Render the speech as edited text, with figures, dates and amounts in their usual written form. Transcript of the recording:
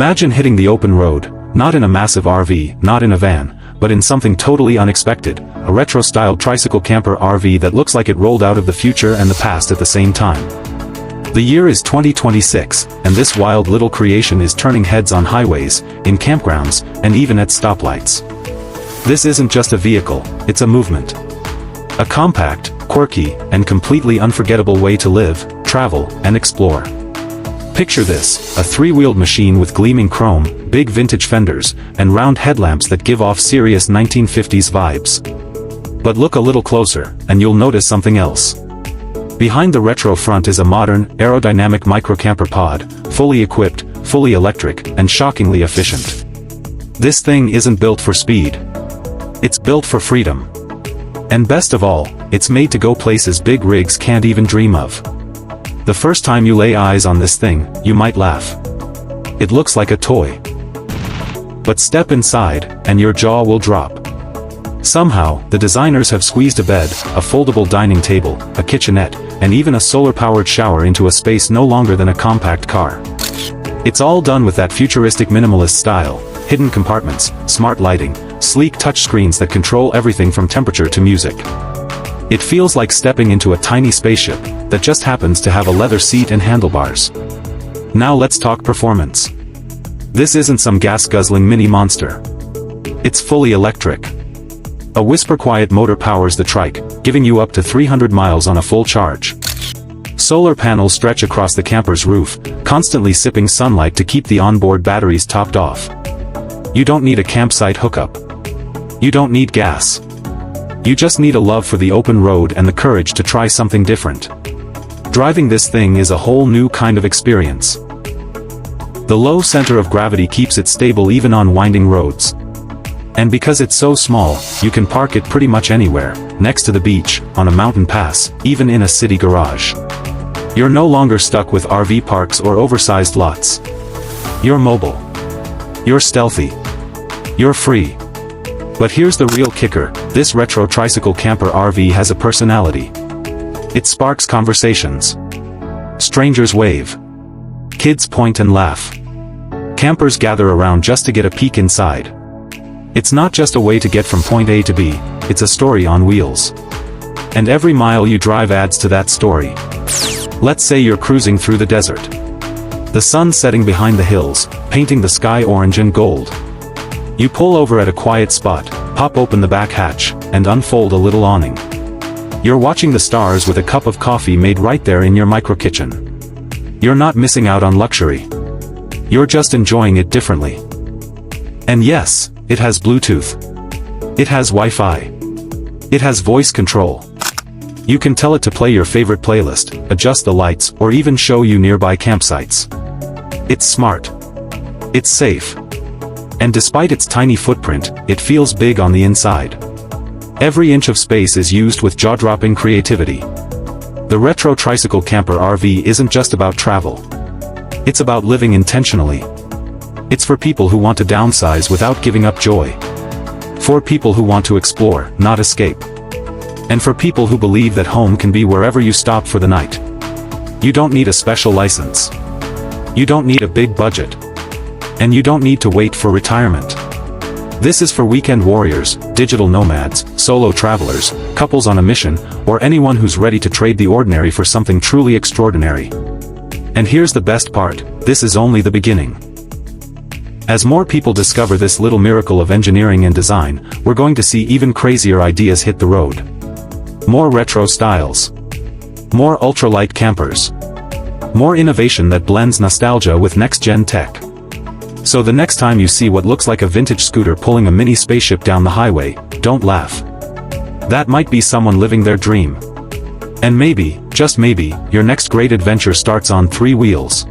Imagine hitting the open road, not in a massive RV, not in a van, but in something totally unexpected, a retro-style tricycle camper RV that looks like it rolled out of the future and the past at the same time. The year is 2026, and this wild little creation is turning heads on highways, in campgrounds, and even at stoplights. This isn't just a vehicle, it's a movement. A compact, quirky, and completely unforgettable way to live, travel, and explore. Picture this, a three-wheeled machine with gleaming chrome, big vintage fenders, and round headlamps that give off serious 1950s vibes. But look a little closer, and you'll notice something else. Behind the retro front is a modern, aerodynamic microcamper pod, fully equipped, fully electric, and shockingly efficient. This thing isn't built for speed. It's built for freedom. And best of all, it's made to go places big rigs can't even dream of. The first time you lay eyes on this thing, you might laugh. It looks like a toy. But step inside, and your jaw will drop. Somehow, the designers have squeezed a bed, a foldable dining table, a kitchenette, and even a solar-powered shower into a space no longer than a compact car. It's all done with that futuristic minimalist style, hidden compartments, smart lighting, sleek touchscreens that control everything from temperature to music. It feels like stepping into a tiny spaceship that just happens to have a leather seat and handlebars. Now let's talk performance. This isn't some gas-guzzling mini monster. It's fully electric. A whisper-quiet motor powers the trike, giving you up to 300 miles on a full charge. Solar panels stretch across the camper's roof, constantly sipping sunlight to keep the onboard batteries topped off. You don't need a campsite hookup. You don't need gas. You just need a love for the open road and the courage to try something different. Driving this thing is a whole new kind of experience. The low center of gravity keeps it stable even on winding roads. And because it's so small, you can park it pretty much anywhere, next to the beach, on a mountain pass, even in a city garage. You're no longer stuck with RV parks or oversized lots. You're mobile. You're stealthy. You're free. But here's the real kicker, this retro tricycle camper RV has a personality. It sparks conversations. Strangers wave. Kids point and laugh. Campers gather around just to get a peek inside. It's not just a way to get from point A to B, it's a story on wheels. And every mile you drive adds to that story. Let's say you're cruising through the desert. The sun setting behind the hills, painting the sky orange and gold. You pull over at a quiet spot, pop open the back hatch, and unfold a little awning. You're watching the stars with a cup of coffee made right there in your micro kitchen. You're not missing out on luxury. You're just enjoying it differently. And yes, it has Bluetooth. It has Wi-Fi. It has voice control. You can tell it to play your favorite playlist, adjust the lights, or even show you nearby campsites. It's smart. It's safe. And despite its tiny footprint, it feels big on the inside. Every inch of space is used with jaw-dropping creativity. The retro tricycle camper RV isn't just about travel. It's about living intentionally. It's for people who want to downsize without giving up joy. For people who want to explore, not escape. And for people who believe that home can be wherever you stop for the night. You don't need a special license. You don't need a big budget. And you don't need to wait for retirement. This is for weekend warriors, digital nomads, solo travelers, couples on a mission, or anyone who's ready to trade the ordinary for something truly extraordinary. And here's the best part, this is only the beginning. As more people discover this little miracle of engineering and design, we're going to see even crazier ideas hit the road. More retro styles. More ultralight campers. More innovation that blends nostalgia with next-gen tech. So the next time you see what looks like a vintage scooter pulling a mini spaceship down the highway, don't laugh. That might be someone living their dream. And maybe, just maybe, your next great adventure starts on 3 wheels.